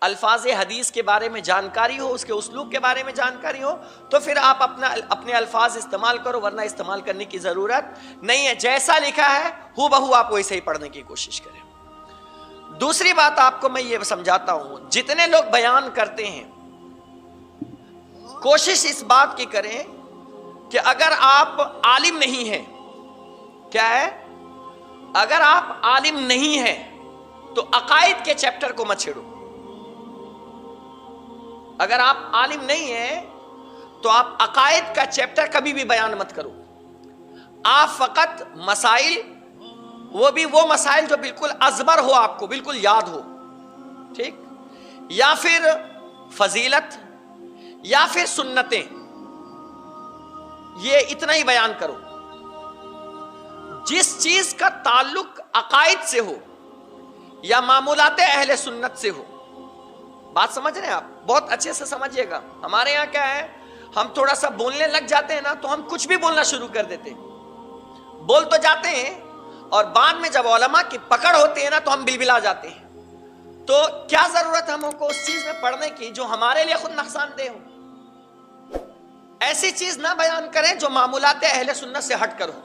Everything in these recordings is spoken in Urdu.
الفاظ حدیث کے بارے میں جانکاری ہو، اس کے اسلوب کے بارے میں جانکاری ہو، تو پھر آپ اپنے الفاظ استعمال کرو، ورنہ استعمال کرنے کی ضرورت نہیں ہے. جیسا لکھا ہے ہو بہو آپ ویسے ہی پڑھنے کی کوشش کریں. دوسری بات آپ کو میں یہ سمجھاتا ہوں، جتنے لوگ بیان کرتے ہیں کوشش اس بات کی کریں کہ اگر آپ عالم نہیں ہیں، کیا ہے، اگر آپ عالم نہیں ہیں تو عقائد کے چیپٹر کو مت چھیڑو. اگر آپ عالم نہیں ہیں تو آپ عقائد کا چیپٹر کبھی بھی بیان مت کرو. آپ فقط مسائل، وہ بھی وہ مسائل جو بالکل ازبر ہو، آپ کو بالکل یاد ہو، ٹھیک، یا پھر فضیلت یا پھر سنتیں، یہ اتنا ہی بیان کرو. جس چیز کا تعلق عقائد سے ہو یا معمولات اہل سنت سے ہو، بات سمجھ رہے ہیں آپ؟ بہت اچھے سے سمجھیے گا. ہمارے یہاں کیا ہے، ہم تھوڑا سا بولنے لگ جاتے ہیں نا تو ہم کچھ بھی بولنا شروع کر دیتے ہیں. بول تو جاتے ہیں اور بعد میں جب علماء کی پکڑ ہوتی ہے نا تو ہم بلبلا جاتے ہیں. تو کیا ضرورت ہم کو اس چیز میں پڑھنے کی جو ہمارے لیے خود نقصان دہ ہو؟ ایسی چیز نہ بیان کریں جو معمولات اہل سنت سے ہٹ کر ہو.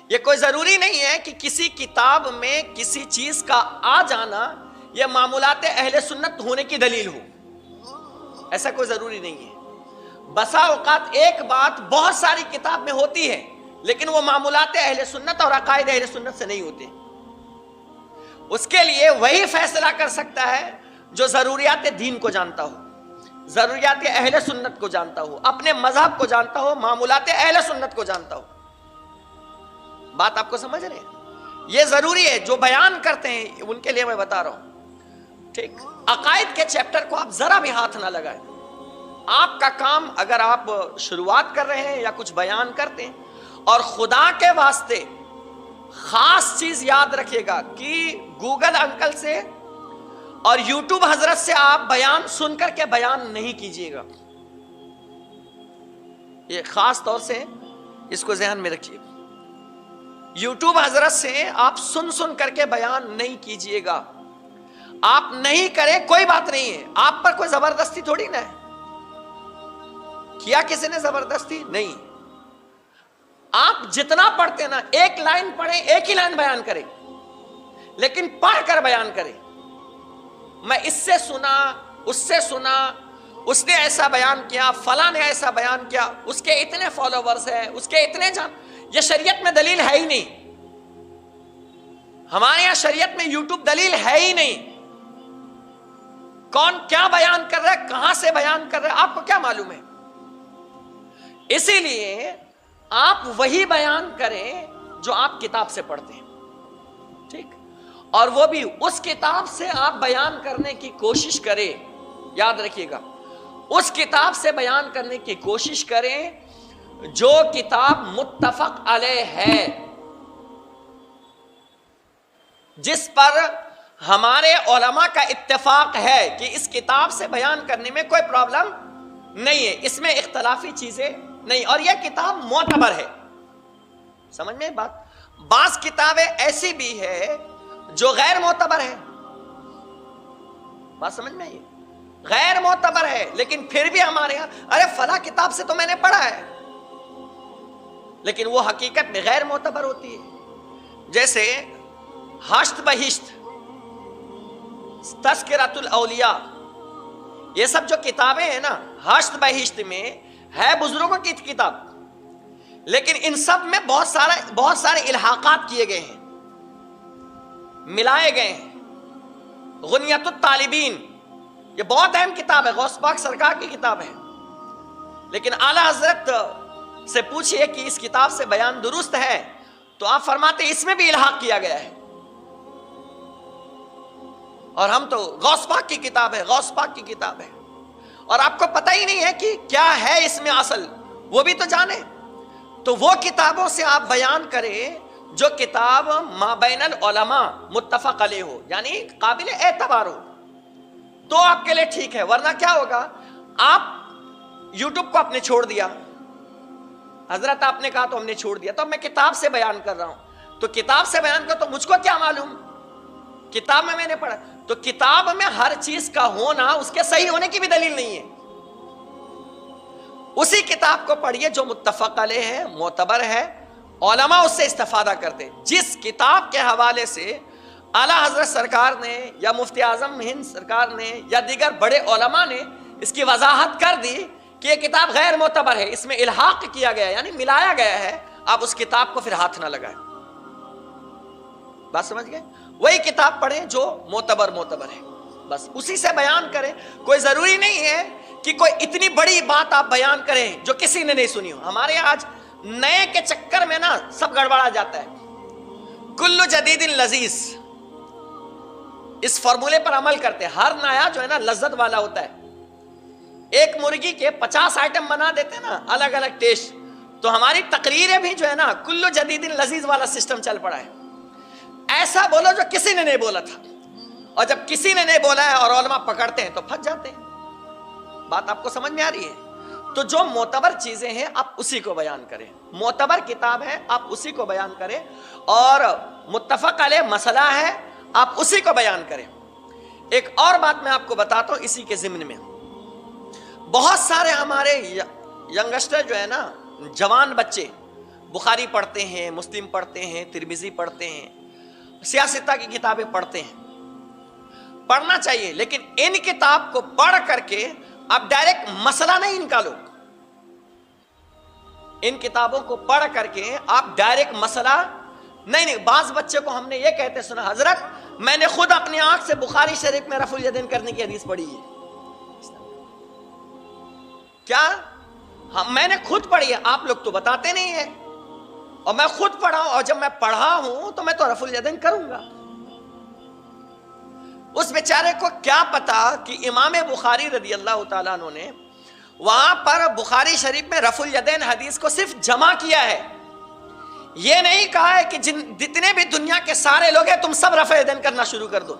یہ کوئی ضروری نہیں ہے کہ کسی کتاب میں کسی چیز کا آ جانا یہ معمولات اہل سنت ہونے کی دلیل ہو، ایسا کوئی ضروری نہیں ہے. بسا اوقات ایک بات بہت ساری کتاب میں ہوتی ہے لیکن وہ معمولات اہل سنت اور عقائد اہل سنت سے نہیں ہوتے. اس کے لیے وہی فیصلہ کر سکتا ہے جو ضروریات دین کو جانتا ہو، ضروریات اہل سنت کو جانتا ہو، اپنے مذہب کو جانتا ہو، معمولات اہل سنت کو جانتا ہو. بات آپ کو سمجھ رہے ہیں؟ یہ ضروری ہے. جو بیان کرتے ہیں ان کے لیے میں بتا رہا ہوں، ٹھیک. عقائد کے چیپٹر کو آپ ذرا بھی ہاتھ نہ لگائیں. آپ کا کام، اگر آپ شروعات کر رہے ہیں یا کچھ بیان کرتے ہیں، اور خدا کے واسطے خاص چیز یاد رکھیے گا کہ گوگل انکل سے اور یوٹیوب حضرت سے آپ بیان سن کر کے بیان نہیں کیجیے گا. یہ خاص طور سے اس کو ذہن میں رکھیے. یوٹیوب حضرت سے آپ سن کر کے بیان نہیں کیجیے گا. آپ نہیں کریں کوئی بات نہیں ہے، آپ پر کوئی زبردستی تھوڑی نہ ہے. کیا کسی نے زبردستی؟ نہیں. آپ جتنا پڑھتے نا، ایک لائن پڑھیں، ایک ہی لائن بیان کریں، لیکن پڑھ کر بیان کریں. میں اس سے سنا، اس سے سنا، اس نے ایسا بیان کیا، فلاں نے ایسا بیان کیا، اس کے اتنے فالوورز ہیں، اس کے اتنے جان. یہ شریعت میں دلیل ہے ہی نہیں. ہمارے یہاں شریعت میں یوٹیوب دلیل ہے ہی نہیں. کون کیا بیان کر رہا ہے، کہاں سے بیان کر رہا ہے، آپ کو کیا معلوم ہے؟ اسی لیے آپ وہی بیان کریں جو آپ کتاب سے پڑھتے ہیں، ٹھیک، اور وہ بھی اس کتاب سے آپ بیان کرنے کی کوشش کریں. یاد رکھیے گا، اس کتاب سے بیان کرنے کی کوشش کریں جو کتاب متفق علیہ ہے، جس پر ہمارے علماء کا اتفاق ہے کہ اس کتاب سے بیان کرنے میں کوئی پرابلم نہیں ہے، اس میں اختلافی چیزیں نہیں، اور یہ کتاب معتبر ہے. سمجھ میں بات؟ بعض کتابیں ایسی بھی ہے جو غیر معتبر ہے. بات سمجھ میں آئی؟ غیر معتبر ہے لیکن پھر بھی ہمارے یہاں ارے فلاں کتاب سے تو میں نے پڑھا ہے، لیکن وہ حقیقت میں غیر معتبر ہوتی ہے. جیسے ہشت بہشت، تذکرۃ الاولیاء، یہ سب جو کتابیں ہیں نا، ہشت بہشت میں ہے بزرگوں کی کتاب، لیکن ان سب میں بہت سارے الحاقات کیے گئے ہیں، ملائے گئے ہیں. غنیت الطالبین یہ بہت اہم کتاب ہے، غوث پاک سرکار کی کتاب ہے، لیکن اعلیٰ حضرت سے پوچھئے کہ اس کتاب سے بیان درست ہے تو آپ فرماتے ہیں اس میں بھی الحاق کیا گیا ہے. اور ہم تو غوث پاک کی کتاب ہے، غوث پاک کی کتاب ہے، اور آپ کو پتہ ہی نہیں ہے کہ کیا ہے اس میں اصل، وہ بھی تو جانے. تو وہ کتابوں سے آپ بیان کریں جو کتاب مابین العلماء متفق علیہ ہو، یعنی قابل اعتبار ہو، تو آپ کے لیے ٹھیک ہے. ورنہ کیا ہوگا، آپ یوٹیوب کو آپ نے چھوڑ دیا، حضرت آپ نے کہا تو ہم نے چھوڑ دیا، تو اب میں کتاب سے بیان کر رہا ہوں، تو کتاب سے بیان کر تو مجھ کو کیا معلوم، کتاب میں نے پڑھا. تو کتاب میں ہر چیز کا ہونا اس کے صحیح ہونے کی بھی دلیل نہیں ہے. اسی کتاب کو پڑھیے جو متفق علیہ ہے, معتبر ہے, علماء اس سے استفادہ کرتے. جس کتاب کے حوالے سے اعلیٰ حضرت سرکار نے یا مفتی اعظم ہند سرکار نے یا دیگر بڑے علماء نے اس کی وضاحت کر دی کہ یہ کتاب غیر معتبر ہے, اس میں الحاق کیا گیا یعنی ملایا گیا ہے, آپ اس کتاب کو پھر ہاتھ نہ لگائیں. بات سمجھ گئے؟ وہی کتاب پڑھیں جو معتبر ہے, بس اسی سے بیان کریں. کوئی ضروری نہیں ہے کہ کوئی اتنی بڑی بات آپ بیان کریں جو کسی نے نہیں سنی ہو. ہمارے آج نئے کے چکر میں نا سب گڑبڑا جاتا ہے. کل جدید لذیذ, اس فارمولے پر عمل کرتے ہیں. ہر نیا جو ہے نا لذت والا ہوتا ہے. ایک مرغی کے 50 آئٹم بنا دیتے ہیں نا الگ الگ ٹیسٹ. تو ہماری تقریریں بھی جو ہے نا کل جدید لذیذ والا سسٹم چل پڑا ہے. ایسا بولو جو کسی نے نہیں بولا تھا, اور جب کسی نے نہیں بولا ہے اور علماء پکڑتے ہیں تو پھنس جاتے ہیں. بات آپ کو سمجھ میں آ رہی ہے؟ تو جو معتبر چیزیں ہیں آپ اسی کو بیان کریں. معتبر کتاب ہے آپ اسی کو بیان کریں, اور متفق علیہ مسئلہ ہے آپ اسی کو بیان کریں. ایک اور بات میں آپ کو بتاتا ہوں اسی کے ضمن میں. بہت سارے ہمارے ینگسٹر جو ہے نا, جوان بچے بخاری پڑھتے ہیں, مسلم پڑھتے ہیں, ترمذی پڑھتے ہیں, سیاستہ کی کتابیں پڑھتے ہیں. پڑھنا چاہیے, لیکن ان کتاب کو پڑھ کر کے آپ ڈائریکٹ مسئلہ نہیں نکالو. ان کتابوں کو پڑھ کر کے آپ ڈائریکٹ مسئلہ نہیں. بعض بچے کو ہم نے یہ کہتے سنا, حضرت میں نے خود اپنی آنکھ سے بخاری شریف میں رفع الیدین کرنے کی حدیث پڑھی ہے. کیا میں نے خود پڑھی ہے, آپ لوگ تو بتاتے نہیں ہیں. اور میں خود پڑھا ہوں, اور جب میں پڑھا ہوں تو میں تو رفع الیدین کروں گا. اس بیچارے کو کیا پتا کہ امام بخاری رضی اللہ تعالیٰ عنہ نے وہاں پر بخاری شریف میں رفع الیدین حدیث کو صرف جمع کیا ہے. یہ نہیں کہا ہے کہ جتنے بھی دنیا کے سارے لوگ ہیں تم سب رفع الیدین کرنا شروع کر دو,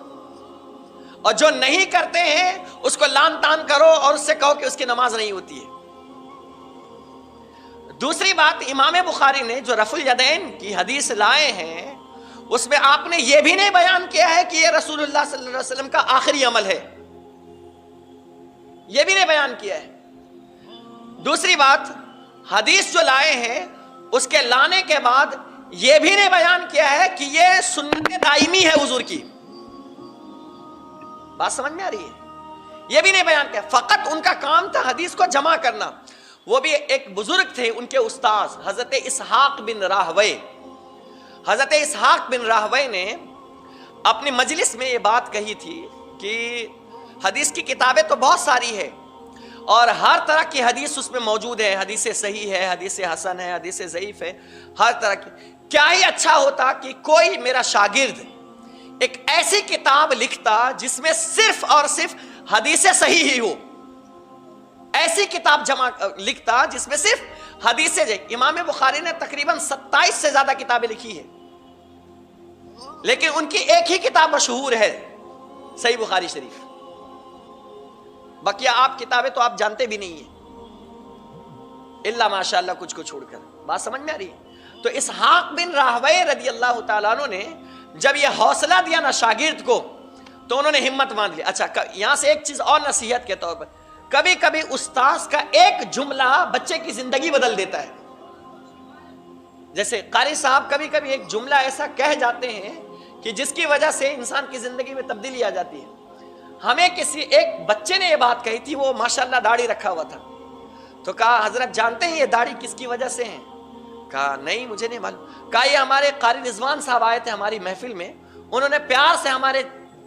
اور جو نہیں کرتے ہیں اس کو لان تان کرو اور اس سے کہو کہ اس کی نماز نہیں ہوتی ہے. دوسری بات, امام بخاری نے جو رفع الیدین کی حدیث لائے ہیں اس میں آپ نے یہ بھی نہیں بیان کیا ہے کہ یہ رسول اللہ صلی اللہ علیہ وسلم کا آخری عمل ہے. یہ بھی نہیں بیان کیا ہے. دوسری بات, حدیث جو لائے ہیں اس کے لانے کے بعد یہ بھی نہیں بیان کیا ہے کہ یہ سنت دائمی ہے حضور کی. بات سمجھ میں آ رہی ہے؟ یہ بھی نہیں بیان کیا. فقط ان کا کام تھا حدیث کو جمع کرنا. وہ بھی ایک بزرگ تھے, ان کے استاذ حضرت اسحاق بن راہوے. حضرت اسحاق بن راہوے نے اپنی مجلس میں یہ بات کہی تھی کہ حدیث کی کتابیں تو بہت ساری ہے اور ہر طرح کی حدیث اس میں موجود ہے. حدیث صحیح ہے, حدیث حسن ہے, حدیث ضعیف ہے, ہر طرح کی. کیا ہی اچھا ہوتا کہ کوئی میرا شاگرد ایک ایسی کتاب لکھتا جس میں صرف اور صرف حدیث صحیح ہی ہو. ایسی کتاب جمع لکھتا جس میں صرف حدیث سے. امام بخاری نے تقریباً 27 سے زیادہ کتابیں لکھی ہیں, لیکن ان کی ایک ہی کتاب مشہور ہے, صحیح بخاری شریف. بقیہ آپ کتابیں تو آپ جانتے بھی نہیں ہیں الا ماشاءاللہ کچھ کو چھوڑ کر. بات سمجھ میں آ رہی ہے؟ تو اسحاق بن راہوے رضی اللہ تعالیٰ عنہ نے جب یہ حوصلہ دیا نا شاگرد کو تو انہوں نے ہمت مان لی. اچھا, یہاں سے ایک چیز اور نصیحت کے طور پر, کبھی کبھی استاذ کا ایک جملہ بچے کی زندگی بدل دیتا ہے. جیسے قاری صاحب کبھی کبھی ایک جملہ ایسا کہہ جاتے ہیں کہ جس کی وجہ سے انسان کی زندگی میں تبدیلی آ جاتی ہے. ہمیں کسی ایک بچے نے یہ بات کہی تھی, وہ ماشاءاللہ داڑھی رکھا ہوا تھا, تو کہا حضرت جانتے ہیں یہ داڑھی کس کی وجہ سے ہیں؟ کہا نہیں مجھے نہیں معلوم. کہا یہ ہمارے قاری رضوان صاحب آئے تھے ہماری محفل میں, انہوں نے پیار سے ہمارے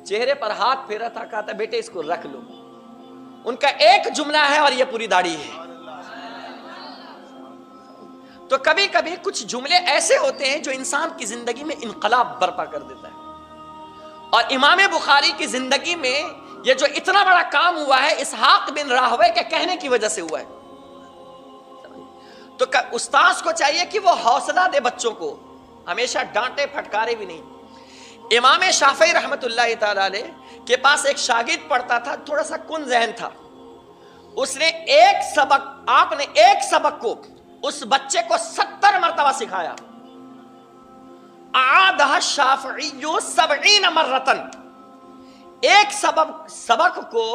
چہرے پر ہاتھ پھیرا تھا, کہا تھا بیٹے اس کو رکھ لو. ان کا ایک جملہ ہے اور یہ پوری داڑھی ہے. تو کبھی کبھی کچھ جملے ایسے ہوتے ہیں جو انسان کی زندگی میں انقلاب برپا کر دیتا ہے. اور امام بخاری کی زندگی میں یہ جو اتنا بڑا کام ہوا ہے اسحاق بن راہوے کے کہنے کی وجہ سے ہوا ہے. تو استاذ کو چاہیے کہ وہ حوصلہ دے بچوں کو, ہمیشہ ڈانٹے پھٹکارے بھی نہیں. امام شافعی رحمت اللہ تعالی علیہ کے پاس ایک شاگرد پڑھتا تھا, تھوڑا سا کن ذہن تھا. اس نے ایک سبق, آپ نے ایک سبق کو اس بچے کو 70 مرتبہ سکھایا. اعادہ الشافعی 70 مرتن. ایک سبق کو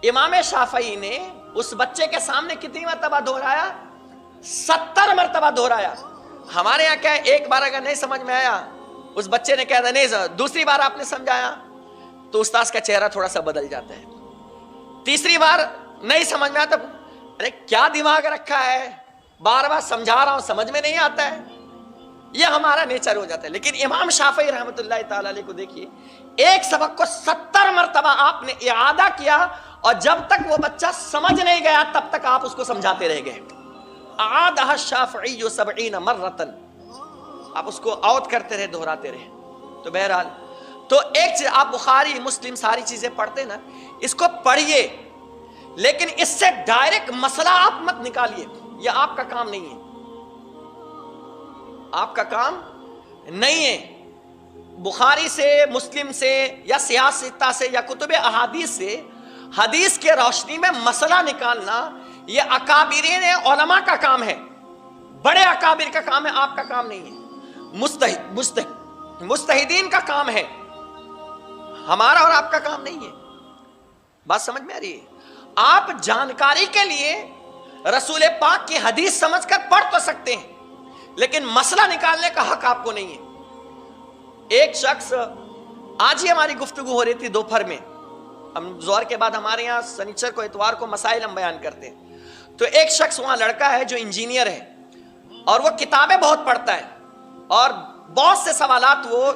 امام شافعی نے اس بچے کے سامنے کتنی مرتبہ دہرایا؟ 70 مرتبہ دہرایا. ہمارے یہاں کیا ہے، ایک بار اگر نہیں سمجھ میں آیا، اس بچے نے کہا تھا نہیں سمجھ، دوسری بار آپ نے سمجھایا تو استاذ کا چہرہ تھوڑا سا بدل جاتا ہے. تیسری بار نہیں سمجھ میں آتا، ارے کیا دماغ رکھا ہے، بار بار سمجھا رہا ہوں سمجھ میں نہیں آتا ہے. یہ ہمارا نیچر ہو جاتا ہے. لیکن امام شافعی رحمۃ اللہ تعالی علیہ کو دیکھیے، ایک سبق کو 70 مرتبہ آپ نے اعادہ کیا، اور جب تک وہ بچہ سمجھ نہیں گیا تب تک آپ اس کو سمجھاتے رہ گئے. اعادہ الشافعی 70 مرۃ، آپ اس کو عود کرتے رہے، دہراتے رہے. تو بہرحال تو ایک چیز، آپ بخاری مسلم ساری چیزیں پڑھتے نا، اس کو پڑھیے، لیکن اس سے ڈائریکٹ مسئلہ آپ مت نکالیے، یہ آپ کا کام نہیں ہے، آپ کا کام نہیں ہے. بخاری سے، مسلم سے، یا سیاستہ سے، یا کتب احادیث سے حدیث کے روشنی میں مسئلہ نکالنا، یہ اکابرین علماء کا کام ہے، بڑے اکابر کا کام ہے، آپ کا کام نہیں ہے. مجتہدین کا کام ہے، ہمارا اور آپ کا کام نہیں ہے. بات سمجھ میں آ رہی ہے؟ آپ جانکاری کے لیے رسول پاک کی حدیث سمجھ کر پڑھ تو سکتے ہیں، لیکن مسئلہ نکالنے کا حق آپ کو نہیں ہے. ایک شخص، آج ہی ہماری گفتگو ہو رہی تھی دوپہر میں، ہم ظہر کے بعد ہمارے یہاں سنیچر کو اتوار کو مسائل ہم بیان کرتے ہیں. تو ایک شخص وہاں لڑکا ہے جو انجینئر ہے، اور وہ کتابیں بہت پڑھتا ہے، اور بہت سے سوالات وہ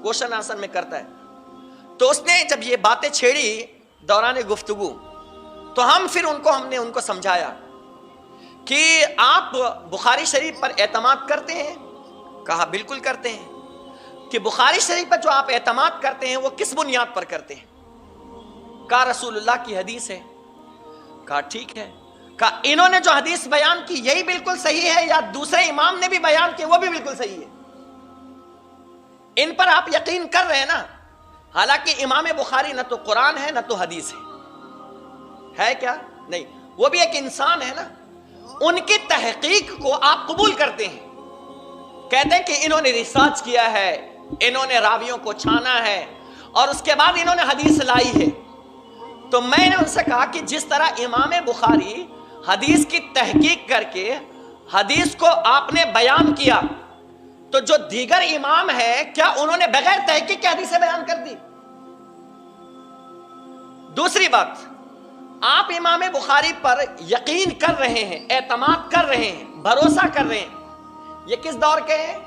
کوشچن آنسر میں کرتا ہے. تو اس نے جب یہ باتیں چھیڑی دوران گفتگو، تو ہم نے ان کو سمجھایا کہ آپ بخاری شریف پر اعتماد کرتے ہیں؟ کہا بالکل کرتے ہیں. کہ بخاری شریف پر جو آپ اعتماد کرتے ہیں وہ کس بنیاد پر کرتے ہیں؟ کہا رسول اللہ کی حدیث ہے. کہا ٹھیک ہے. کہا انہوں نے جو حدیث بیان کی یہی بالکل صحیح ہے، یا دوسرے امام نے بھی بیان کی وہ بھی بالکل صحیح ہے؟ ان پر آپ یقین کر رہے ہیں نا؟ حالانکہ امام بخاری نہ تو قرآن ہے نہ تو حدیث ہے کیا؟ نہیں، وہ بھی ایک انسان ہے نا. ان کی تحقیق کو آپ قبول کرتے ہیں، کہتے ہیں کہ انہوں نے ریسرچ کیا ہے، انہوں نے راویوں کو چھانا ہے، اور اس کے بعد انہوں نے حدیث لائی ہے. تو میں نے ان سے کہا کہ جس طرح امام بخاری حدیث کی تحقیق کر کے حدیث کو آپ نے بیان کیا، تو جو دیگر امام ہے کیا انہوں نے بغیر تحقیق کے حدیثیں بیان کر دی؟ دوسری بات، آپ امام بخاری پر یقین کر رہے ہیں، اعتماد کر رہے ہیں، بھروسہ کر رہے ہیں. یہ کس دور کے ہیں؟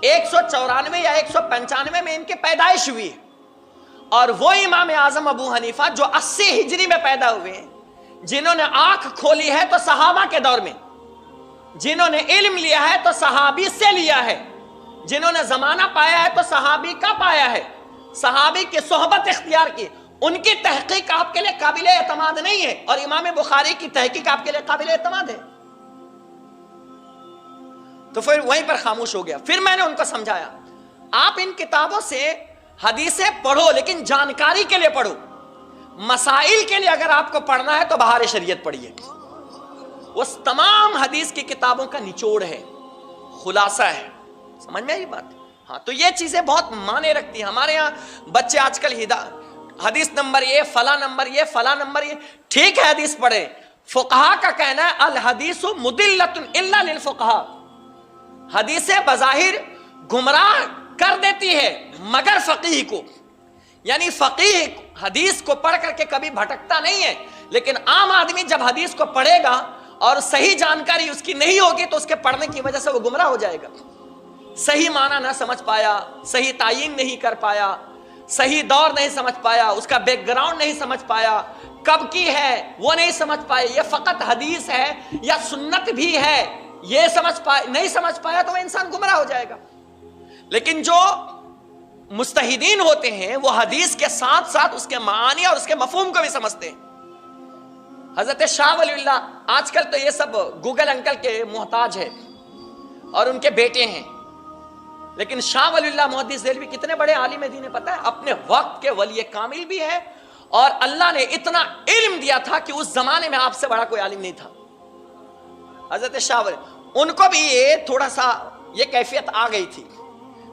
194 یا 195 میں ان کی پیدائش ہوئی ہے. اور وہ امام اعظم ابو حنیفہ جو 80 ہجری میں پیدا ہوئے ہیں، جنہوں نے آنکھ کھولی ہے تو صحابہ کے دور میں، جنہوں نے علم لیا ہے تو صحابی سے لیا ہے، جنہوں نے زمانہ پایا ہے تو صحابی کا پایا ہے، صحابی کی صحبت اختیار کی. ان کی تحقیق آپ کے لیے قابل اعتماد نہیں ہے، اور امام بخاری کی تحقیق آپ کے لیے قابل اعتماد ہے. تو پھر وہیں پر خاموش ہو گیا. پھر میں نے ان کو سمجھایا، آپ ان کتابوں سے حدیثیں پڑھو، لیکن جانکاری کے لیے پڑھو. مسائل کے لیے اگر آپ کو پڑھنا ہے تو بہار شریعت پڑھیے، وہ تمام حدیث کی کتابوں کا نچوڑ ہے، خلاصہ ہے. سمجھ میں آئی بات؟ ہاں، تو یہ چیزیں بہت معنی رکھتی ہیں. ہمارے ہاں بچے آج کل حدیث نمبر یہ، فلاں نمبر یہ، فلاں نمبر یہ. ٹھیک ہے حدیث پڑھے، فقہا کا کہنا ہے الحدیث مضلۃ الا للفقہا، حدیثیں بظاہر گمراہ کر دیتی ہے مگر فقیہ کو. یعنی فقیہ حدیث کو پڑھ کر کے کبھی بھٹکتا نہیں ہے، لیکن عام آدمی جب حدیث کو پڑھے گا اور صحیح جانکاری اس کی نہیں ہوگی تو اس کے پڑھنے کی وجہ سے وہ گمراہ ہو جائے گا. صحیح معنی نہ سمجھ پایا، صحیح تعین نہیں کر پایا، صحیح دور نہیں سمجھ پایا، اس کا بیک گراؤنڈ نہیں سمجھ پایا، کب کی ہے وہ نہیں سمجھ پائے، یہ فقط حدیث ہے یا سنت بھی ہے یہ نہیں سمجھ پایا تو وہ انسان گمراہ ہو جائے گا. لیکن جو مجتہدین ہوتے ہیں وہ حدیث کے ساتھ ساتھ اس کے معانی اور اس کے مفہوم کو بھی سمجھتے ہیں. حضرت شاہ ولی اللہ آج کل تو یہ سب گوگل انکل کے محتاج ہے اور ان کے بیٹے ہیں، لیکن شاہ ولی اللہ محدث دہلوی کتنے بڑے عالم دین ہے پتہ ہے، اپنے وقت کے ولی کامل بھی ہے، اور اللہ نے اتنا علم دیا تھا کہ اس زمانے میں آپ سے بڑا کوئی عالم نہیں تھا. حضرت شاہ ولی ان کو بھی یہ تھوڑا سا یہ کیفیت آ گئی تھی.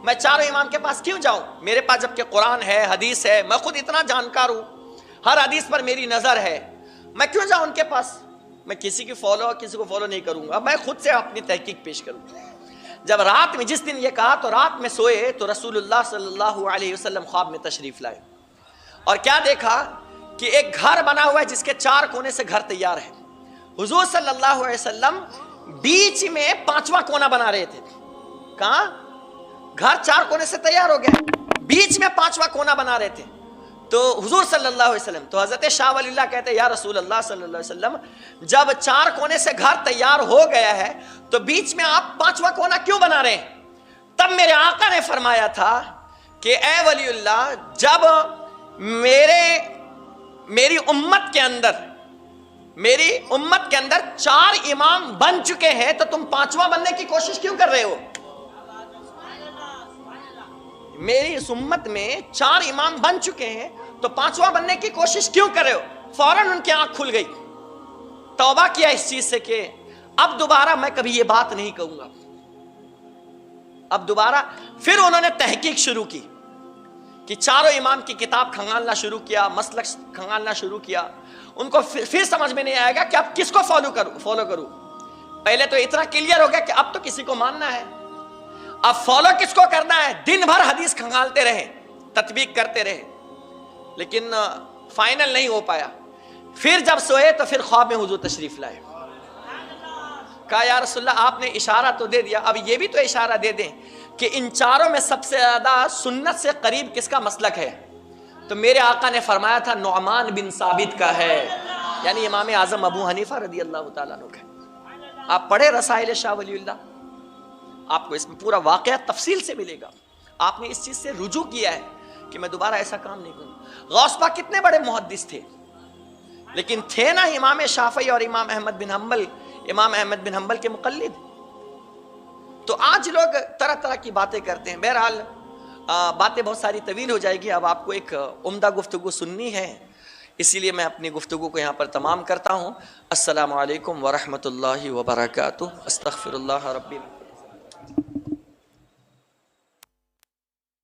میں چاروں امام کے پاس کیوں جاؤں؟ میرے پاس جبکہ قرآن ہے، حدیث ہے، میں خود اتنا جانکار ہوں، ہر حدیث پر میری نظر ہے، میں کیوں جاؤں ان کے پاس؟ میں کسی کو فالو نہیں کروں گا، میں خود سے اپنی تحقیق پیش کروں گا۔ جب رات میں، جس دن یہ کہا تو رات میں سوئے تو رسول اللہ صلی اللہ علیہ وسلم خواب میں تشریف لائے، اور کیا دیکھا کہ ایک گھر بنا ہوا ہے جس کے 4 کونے سے گھر تیار ہے۔ حضور صلی اللہ علیہ وسلم بیچ میں 5واں کونا بنا رہے تھے۔ کہاں؟ گھر 4 کونے سے تیار ہو گیا، بیچ میں 5واں کونا بنا رہے تھے۔ تو حضور صلی اللہ علیہ وسلم، تو حضرت شاہ ولی اللہ کہتے ہیں یا رسول اللہ صلی اللہ علیہ وسلم، جب 4 کونے سے گھر تیار ہو گیا ہے تو بیچ میں آپ 5واں کونا کیوں بنا رہے ہیں؟ تب میرے آقا نے فرمایا تھا کہ اے ولی اللہ، جب میری امت کے اندر 4 امام بن چکے ہیں تو تم 5واں بننے کی کوشش کیوں کر رہے ہو؟ میری اس امت میں 4 امام بن چکے ہیں تو 5واں بننے کی کوشش کیوں کر رہے ہو؟ فوراً ان کی آنکھ کھل گئی، توبہ کیا اس چیز سے کہ اب دوبارہ میں کبھی یہ بات نہیں کہوں گا۔ اب دوبارہ پھر انہوں نے تحقیق شروع کی کہ چاروں امام کی کتاب کھنگالنا شروع کیا، مسلک کھنگالنا شروع کیا۔ ان کو پھر سمجھ میں نہیں آئے گا کہ اب کس کو فالو کروں۔ پہلے تو اتنا کلیئر ہو گیا کہ اب تو کسی کو ماننا ہے، اب فالو کس کو کرنا ہے۔ دن بھر حدیث کھنگالتے رہے، تطبیق کرتے رہے، لیکن فائنل نہیں ہو پایا۔ پھر جب سوئے تو پھر خواب میں حضور تشریف لائے، کہا یا رسول اللہ آپ نے اشارہ تو دے دیا، اب یہ بھی تو اشارہ دے دیں کہ ان چاروں میں سب سے زیادہ سنت سے قریب کس کا مسلک ہے؟ تو میرے آقا نے فرمایا تھا نعمان بن ثابت کا ہے، یعنی امام اعظم ابو حنیفہ رضی اللہ تعالیٰ عنہ کا۔ آپ پڑھے رسائل شاہ ولی اللہ، آپ کو اس میں پورا واقعہ تفصیل سے ملے گا۔ آپ نے اس چیز سے رجوع کیا ہے کہ میں دوبارہ ایسا کام نہیں کروں۔ غوث پاک کتنے بڑے محدث تھے، لیکن تھے نا امام شافعی اور امام احمد بن حنبل کے مقلد۔ تو آج لوگ طرح طرح کی باتیں کرتے ہیں۔ بہرحال باتیں بہت ساری طویل ہو جائے گی، اب آپ کو ایک عمدہ گفتگو سننی ہے، اسی لیے میں اپنی گفتگو کو یہاں پر تمام کرتا ہوں۔ السلام علیکم ورحمۃ اللہ وبرکاتہ۔ استغفر اللہ ربی